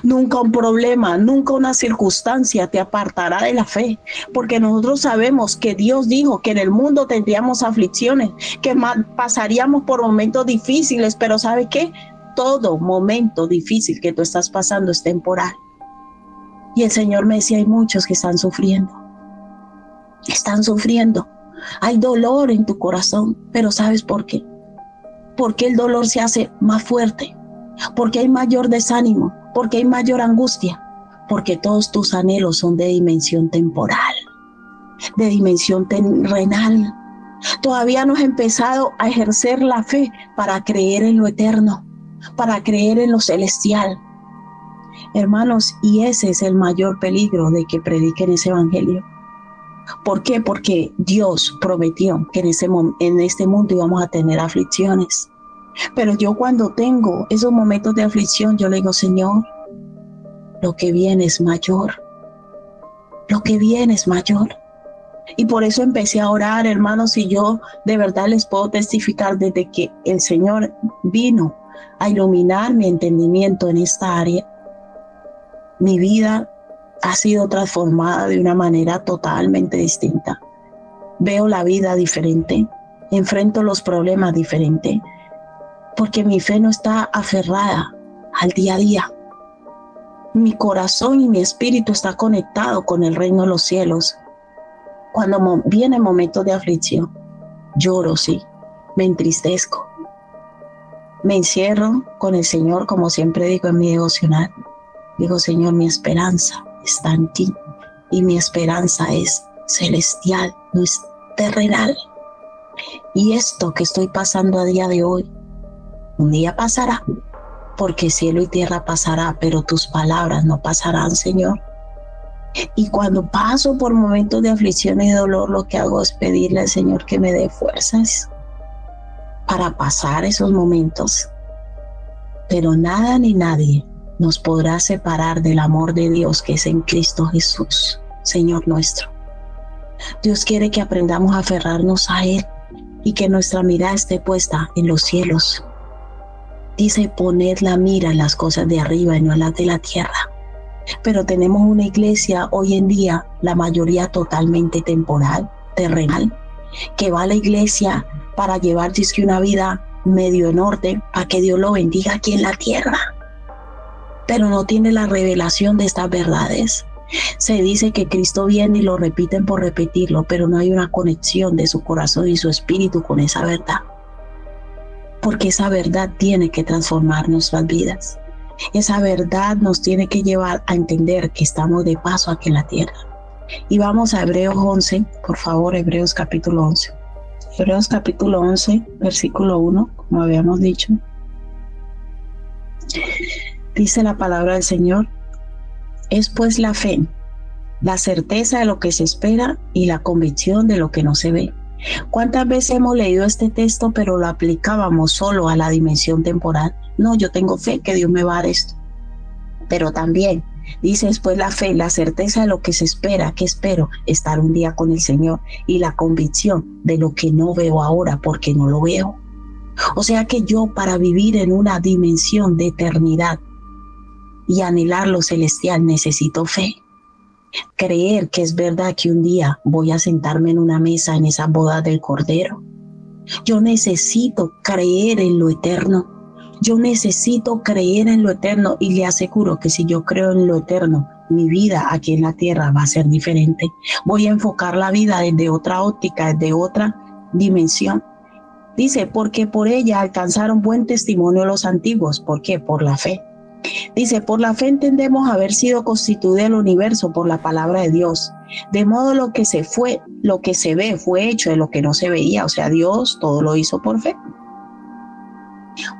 Nunca un problema, nunca una circunstancia te apartará de la fe, porque nosotros sabemos que Dios dijo que en el mundo tendríamos aflicciones, que pasaríamos por momentos difíciles, pero ¿sabe qué? Todo momento difícil que tú estás pasando es temporal. Y el Señor me decía, hay muchos que están sufriendo, hay dolor en tu corazón, pero ¿sabes por qué? Porque el dolor se hace más fuerte, porque hay mayor desánimo, porque hay mayor angustia, porque todos tus anhelos son de dimensión temporal, de dimensión terrenal. Todavía no has empezado a ejercer la fe para creer en lo eterno, para creer en lo celestial. Hermanos, y ese es el mayor peligro de que prediquen ese evangelio. ¿Por qué? Porque Dios prometió que en este mundo íbamos a tener aflicciones. Pero yo cuando tengo esos momentos de aflicción, yo le digo, Señor, lo que viene es mayor. Lo que viene es mayor. Y por eso empecé a orar, hermanos, y yo de verdad les puedo testificar desde que el Señor vino a iluminar mi entendimiento en esta área. Mi vida ha sido transformada de una manera totalmente distinta. Veo la vida diferente, enfrento los problemas diferente, porque mi fe no está aferrada al día a día. Mi corazón y mi espíritu está conectado con el reino de los cielos. Cuando vienen momentos de aflicción, lloro, sí, me entristezco. Me encierro con el Señor, como siempre digo en mi devocional. Digo, Señor, mi esperanza está en ti y mi esperanza es celestial, no es terrenal. Y esto que estoy pasando a día de hoy, un día pasará, porque cielo y tierra pasará, pero tus palabras no pasarán, Señor. Y cuando paso por momentos de aflicción y dolor, lo que hago es pedirle al Señor que me dé fuerzas para pasar esos momentos. Pero nada ni nadie nos podrá separar del amor de Dios que es en Cristo Jesús, Señor nuestro. Dios quiere que aprendamos a aferrarnos a Él y que nuestra mirada esté puesta en los cielos. Dice, poned la mira en las cosas de arriba y no en las de la tierra. Pero tenemos una iglesia hoy en día, la mayoría totalmente temporal, terrenal, que va a la iglesia para llevar una vida medio en orden, para que Dios lo bendiga aquí en la tierra. Pero no tiene la revelación de estas verdades. Se dice que Cristo viene y lo repiten por repetirlo, pero no hay una conexión de su corazón y su espíritu con esa verdad. Porque esa verdad tiene que transformar nuestras vidas. Esa verdad nos tiene que llevar a entender que estamos de paso aquí en la tierra. Y vamos a Hebreos 11, por favor, Hebreos capítulo 11. Hebreos capítulo 11, versículo 1, como habíamos dicho. Dice la palabra del Señor, es pues la fe, la certeza de lo que se espera y la convicción de lo que no se ve. ¿Cuántas veces hemos leído este texto pero lo aplicábamos solo a la dimensión temporal? No, yo tengo fe que Dios me va a dar esto. Pero también dice después la fe, la certeza de lo que se espera, que espero estar un día con el Señor, y la convicción de lo que no veo ahora porque no lo veo. O sea que yo, para vivir en una dimensión de eternidad y anhelar lo celestial, necesito fe. Creer que es verdad que un día voy a sentarme en una mesa en esa boda del Cordero. Yo necesito creer en lo eterno. Yo necesito creer en lo eterno, y le aseguro que si yo creo en lo eterno, mi vida aquí en la tierra va a ser diferente. Voy a enfocar la vida desde otra óptica, desde otra dimensión. Dice, porque por ella alcanzaron buen testimonio los antiguos. ¿Por qué? Por la fe. Dice, por la fe entendemos haber sido constituido el universo por la palabra de Dios. De modo lo que se ve fue hecho de lo que no se veía. O sea, Dios todo lo hizo por fe.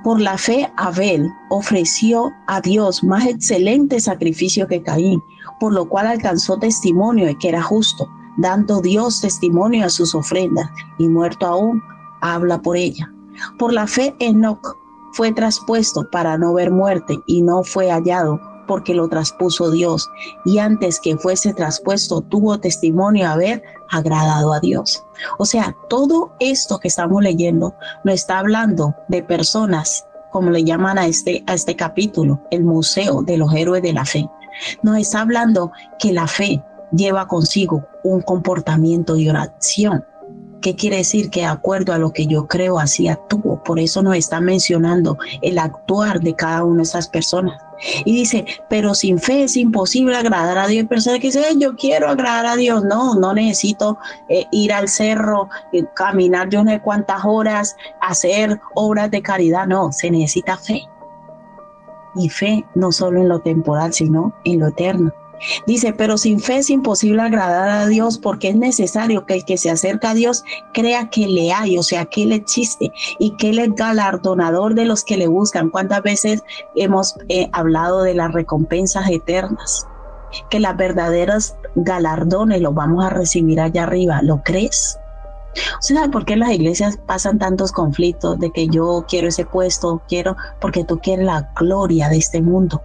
Por la fe Abel ofreció a Dios más excelente sacrificio que Caín, por lo cual alcanzó testimonio de que era justo, dando Dios testimonio a sus ofrendas, y muerto aún, habla por ella. Por la fe Enoc fue traspuesto para no ver muerte, y no fue hallado, porque lo traspuso Dios, y antes que fuese traspuesto tuvo testimonio de haber agradado a Dios. O sea, todo esto que estamos leyendo nos está hablando de personas como le llaman a este capítulo, el Museo de los Héroes de la Fe. Nos está hablando que la fe lleva consigo un comportamiento y oración. ¿Qué quiere decir? Que de acuerdo a lo que yo creo, así actúo. Por eso nos está mencionando el actuar de cada una de esas personas. Y dice, pero sin fe es imposible agradar a Dios. Hay personas que dicen, yo quiero agradar a Dios. No necesito ir al cerro, caminar yo no sé cuántas horas, hacer obras de caridad. No, se necesita fe. Y fe no solo en lo temporal, sino en lo eterno. Dice, pero sin fe es imposible agradar a Dios, porque es necesario que el que se acerca a Dios crea que le hay, o sea, que Él existe y que Él es galardonador de los que le buscan. ¿Cuántas veces hemos hablado de las recompensas eternas? Que las verdaderas galardones los vamos a recibir allá arriba. ¿Lo crees? ¿Usted sabe por qué en las iglesias pasan tantos conflictos de que yo quiero ese puesto, porque tú quieres la gloria de este mundo?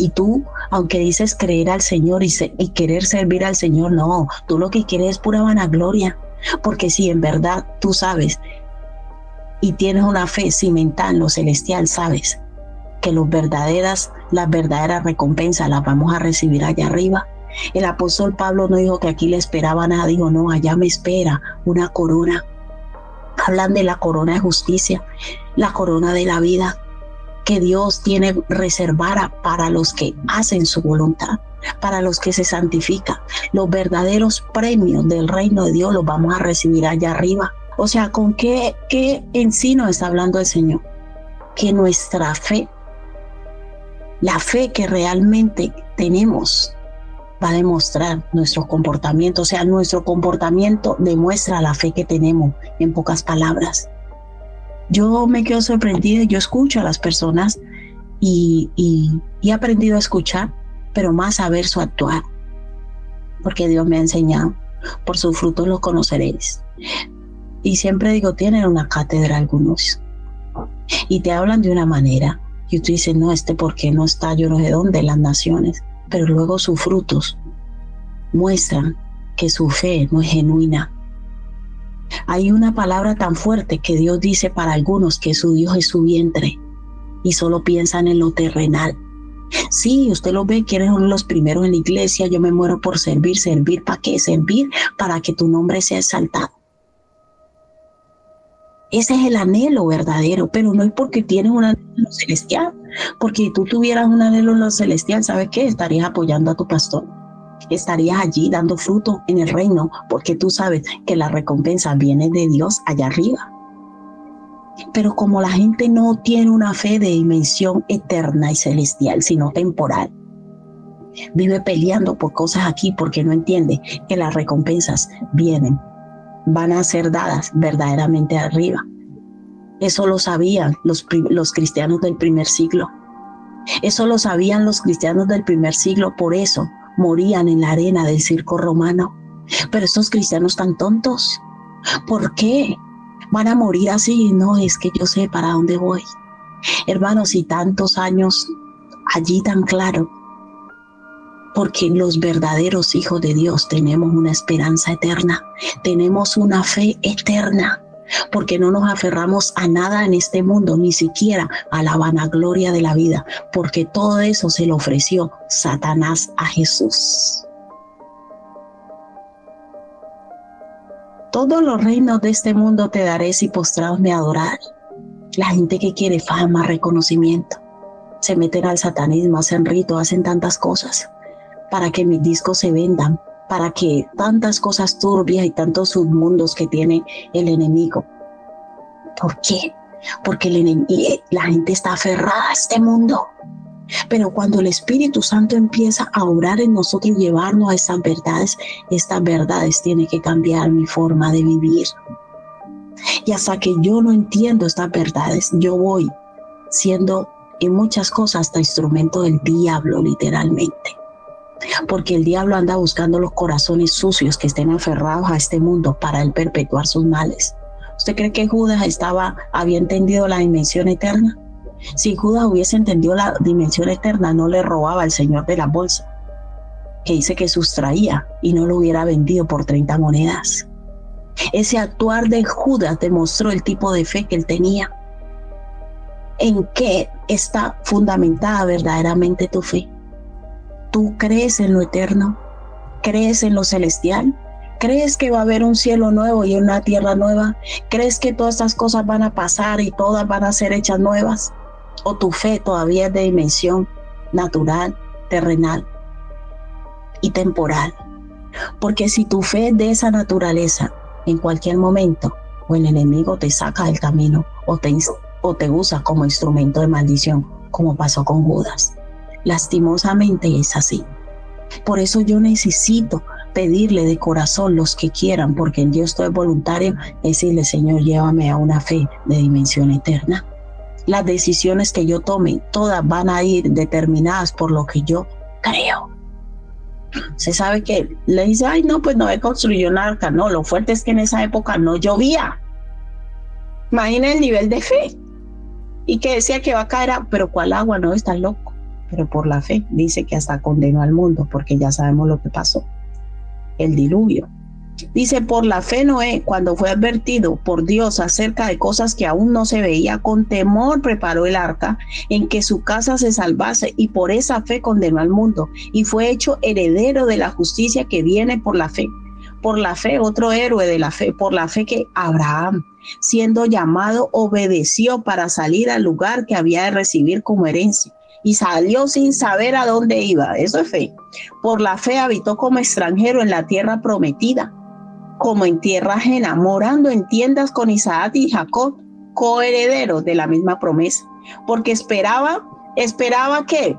Y tú, aunque dices creer al Señor y querer servir al Señor, no, tú lo que quieres es pura vanagloria. Porque si en verdad tú sabes y tienes una fe cimentada en lo celestial, sabes que las verdaderas recompensas las vamos a recibir allá arriba. El apóstol Pablo no dijo que aquí le esperaba nada, dijo, no, allá me espera una corona. Hablan de la corona de justicia, la corona de la vida, que Dios tiene reservada para los que hacen su voluntad, para los que se santifican. Los verdaderos premios del reino de Dios los vamos a recibir allá arriba. O sea, ¿con qué en sí nos está hablando el Señor? Que nuestra fe, la fe que realmente tenemos, va a demostrar nuestro comportamiento. O sea, nuestro comportamiento demuestra la fe que tenemos, en pocas palabras. Yo me quedo sorprendida, yo escucho a las personas y he aprendido a escuchar, pero más a ver su actuar, porque Dios me ha enseñado, por sus frutos los conoceréis. Y siempre digo, tienen una cátedra algunos, y te hablan de una manera, y tú dices, no, ¿por qué no está yo no sé dónde en las naciones? Pero luego sus frutos muestran que su fe no es genuina. Hay una palabra tan fuerte que Dios dice para algunos que su Dios es su vientre y solo piensan en lo terrenal. Sí, usted lo ve, quieren ser los primeros en la iglesia, yo me muero por servir. ¿Servir para qué? Servir para que tu nombre sea exaltado. Ese es el anhelo verdadero, pero no es porque tienes un anhelo en lo celestial, porque si tú tuvieras un anhelo en lo celestial, ¿sabes qué? Estarías apoyando a tu pastor. Estarías allí dando fruto en el reino, porque tú sabes que la recompensa viene de Dios allá arriba. Pero como la gente no tiene una fe de dimensión eterna y celestial, sino temporal, vive peleando por cosas aquí porque no entiende que las recompensas van a ser dadas verdaderamente arriba. Eso lo sabían los cristianos del primer siglo. Eso lo sabían los cristianos del primer siglo, por eso morían en la arena del circo romano. Pero estos cristianos tan tontos, ¿por qué van a morir así? No, es que yo sé para dónde voy. Hermanos, y tantos años allí tan claro, porque los verdaderos hijos de Dios tenemos una esperanza eterna, tenemos una fe eterna, porque no nos aferramos a nada en este mundo, ni siquiera a la vanagloria de la vida, porque todo eso se lo ofreció Satanás a Jesús. Todos los reinos de este mundo te daré si postrados me adorar. La gente que quiere fama, reconocimiento, se meten al satanismo, hacen ritos, hacen tantas cosas para que mis discos se vendan, para que tantas cosas turbias y tantos submundos que tiene el enemigo. ¿Por qué? Porque la gente está aferrada a este mundo. Pero cuando el Espíritu Santo empieza a orar en nosotros y llevarnos a estas verdades tienen que cambiar mi forma de vivir. Y hasta que yo no entiendo estas verdades, yo voy siendo en muchas cosas hasta instrumento del diablo, literalmente. Porque el diablo anda buscando los corazones sucios que estén aferrados a este mundo para él perpetuar sus males. ¿Usted cree que Judas había entendido la dimensión eterna? Si Judas hubiese entendido la dimensión eterna, no le robaba al señor de la bolsa, que dice que sustraía, y no lo hubiera vendido por 30 monedas. Ese actuar de Judas demostró el tipo de fe que él tenía. ¿En qué está fundamentada verdaderamente tu fe? ¿Tú crees en lo eterno? ¿Crees en lo celestial? ¿Crees que va a haber un cielo nuevo y una tierra nueva? ¿Crees que todas estas cosas van a pasar y todas van a ser hechas nuevas? ¿O tu fe todavía es de dimensión natural, terrenal y temporal? Porque si tu fe es de esa naturaleza, en cualquier momento o el enemigo te saca del camino o te usa como instrumento de maldición, como pasó con Judas. Lastimosamente es así. Por eso yo necesito pedirle de corazón, los que quieran, porque en Dios todo es voluntario, decirle: Señor, llévame a una fe de dimensión eterna. Las decisiones que yo tome, todas van a ir determinadas por lo que yo creo. Se sabe que le dice: ay, no, pues no he construido un arca. No, lo fuerte es que en esa época no llovía. Imagina el nivel de fe. Y que decía que va a caer, pero ¿cuál agua? No, estás loco. Pero por la fe dice que hasta condenó al mundo, porque ya sabemos lo que pasó, el diluvio. Dice: por la fe Noé, cuando fue advertido por Dios acerca de cosas que aún no se veía, con temor preparó el arca en que su casa se salvase, y por esa fe condenó al mundo y fue hecho heredero de la justicia que viene por la fe. Por la fe, otro héroe de la fe, por la fe que Abraham, siendo llamado, obedeció para salir al lugar que había de recibir como herencia, y salió sin saber a dónde iba. Eso es fe. Por la fe habitó como extranjero en la tierra prometida, como en tierra ajena, morando en tiendas con Isaac y Jacob, coherederos de la misma promesa, porque esperaba que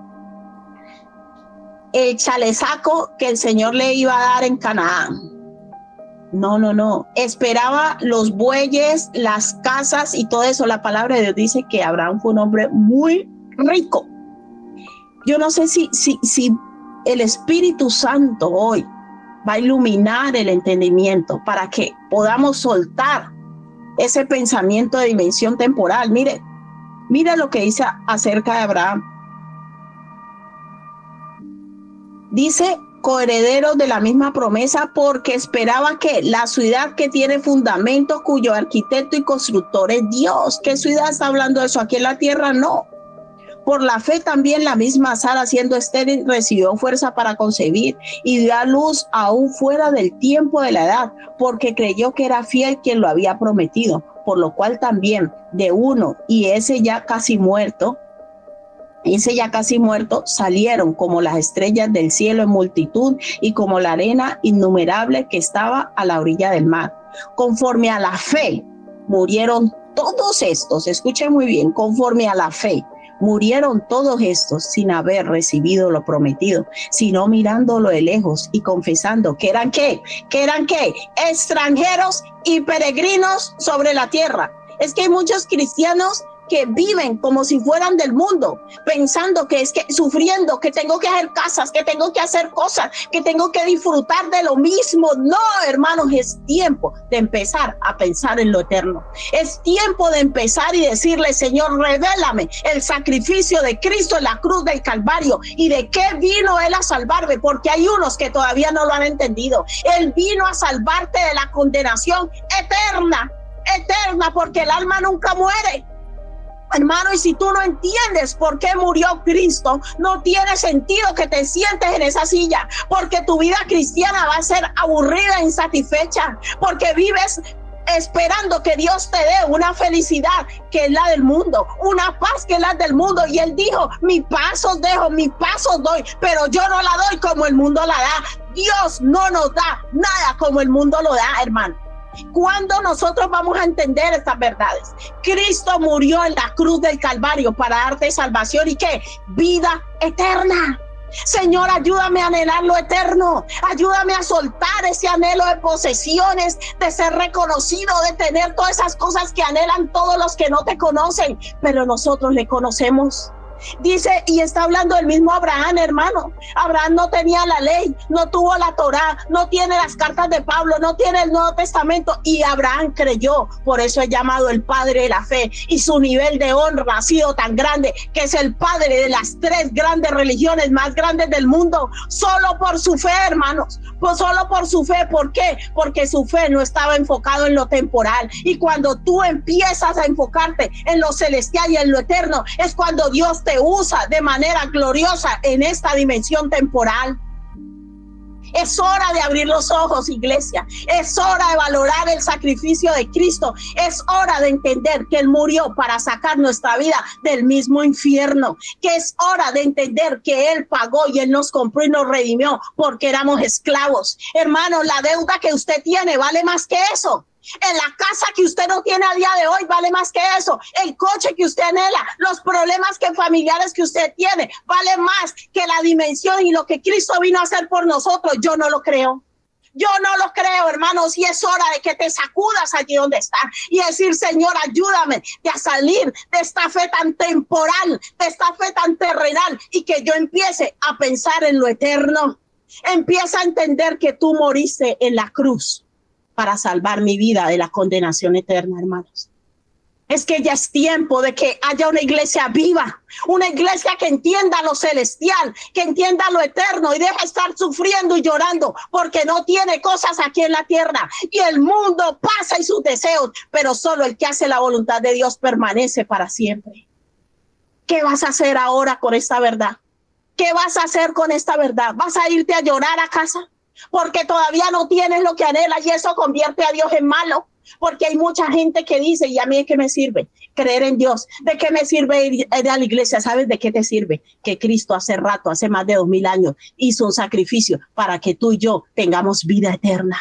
el chalezaco que el Señor le iba a dar en Canaán. No. Esperaba los bueyes, las casas y todo eso. La palabra de Dios dice que Abraham fue un hombre muy rico. Yo no sé si el Espíritu Santo hoy va a iluminar el entendimiento para que podamos soltar ese pensamiento de dimensión temporal. Mire lo que dice acerca de Abraham. Dice: coherederos de la misma promesa, porque esperaba que la ciudad que tiene fundamentos, cuyo arquitecto y constructor es Dios. ¿Qué ciudad está hablando de eso? Aquí en la tierra no. Por la fe también la misma Sara, siendo estéril, recibió fuerza para concebir y dio a luz aún fuera del tiempo de la edad, porque creyó que era fiel quien lo había prometido, por lo cual también de uno y ese ya casi muerto, salieron como las estrellas del cielo en multitud y como la arena innumerable que estaba a la orilla del mar. Conforme a la fe murieron todos estos, escuchen muy bien, conforme a la fe murieron todos estos sin haber recibido lo prometido, sino mirándolo de lejos y confesando que eran ¿qué? Extranjeros y peregrinos sobre la tierra. Es que hay muchos cristianos que viven como si fueran del mundo, pensando que es que sufriendo, que tengo que hacer casas, que tengo que hacer cosas, que tengo que disfrutar de lo mismo. No, hermanos, es tiempo de empezar a pensar en lo eterno. Es tiempo de empezar y decirle: Señor, revélame el sacrificio de Cristo en la cruz del Calvario y de qué vino Él a salvarme, porque hay unos que todavía no lo han entendido. Él vino a salvarte de la condenación eterna, porque el alma nunca muere. Hermano, y si tú no entiendes por qué murió Cristo, no tiene sentido que te sientes en esa silla, porque tu vida cristiana va a ser aburrida e insatisfecha, porque vives esperando que Dios te dé una felicidad que es la del mundo, una paz que es la del mundo. Y Él dijo: mi paz os dejo, mi paz os doy, pero yo no la doy como el mundo la da. Dios no nos da nada como el mundo lo da, hermano. ¿Cuándo nosotros vamos a entender estas verdades? Cristo murió en la cruz del Calvario para darte salvación y ¿qué? Vida eterna. Señor, ayúdame a anhelar lo eterno, ayúdame a soltar ese anhelo de posesiones, de ser reconocido, de tener todas esas cosas que anhelan todos los que no te conocen, pero nosotros le conocemos. Dice, y está hablando del mismo Abraham, hermano. Abraham no tenía la ley, no tuvo la Torá, no tiene las cartas de Pablo, no tiene el Nuevo Testamento, y Abraham creyó. Por eso es llamado el padre de la fe, y su nivel de honra ha sido tan grande que es el padre de las 3 grandes religiones más grandes del mundo, solo por su fe, hermanos, pues solo por su fe. ¿Por qué? Porque su fe no estaba enfocado en lo temporal, y cuando tú empiezas a enfocarte en lo celestial y en lo eterno, es cuando Dios te usa de manera gloriosa en esta dimensión temporal. Es hora de abrir los ojos, iglesia. Es hora de valorar el sacrificio de Cristo. Es hora de entender que Él murió para sacar nuestra vida del mismo infierno. Que es hora de entender que Él pagó y Él nos compró y nos redimió porque éramos esclavos. Hermano, la deuda que usted tiene vale más que eso. En la casa que usted no tiene a día de hoy vale más que eso. El coche que usted anhela, los problemas familiares que usted tiene, vale más que la dimensión y lo que Cristo vino a hacer por nosotros. Yo no lo creo. Yo no lo creo, hermanos, y es hora de que te sacudas allí donde estás y decir, Señor, ayúdame a salir de esta fe tan temporal, de esta fe tan terrenal, y que yo empiece a pensar en lo eterno. Empieza a entender que tú moriste en la cruz para salvar mi vida de la condenación eterna, hermanos. Es que ya es tiempo de que haya una iglesia viva, una iglesia que entienda lo celestial, que entienda lo eterno y deje de estar sufriendo y llorando porque no tiene cosas aquí en la tierra. Y el mundo pasa y sus deseos, pero solo el que hace la voluntad de Dios permanece para siempre. ¿Qué vas a hacer ahora con esta verdad? ¿Qué vas a hacer con esta verdad? ¿Vas a irte a llorar a casa? Porque todavía no tienes lo que anhelas y eso convierte a Dios en malo. Porque hay mucha gente que dice, ¿y a mí de qué me sirve creer en Dios? ¿De qué me sirve ir a la iglesia? ¿Sabes de qué te sirve? Que Cristo hace rato, hace más de 2000 años, hizo un sacrificio para que tú y yo tengamos vida eterna.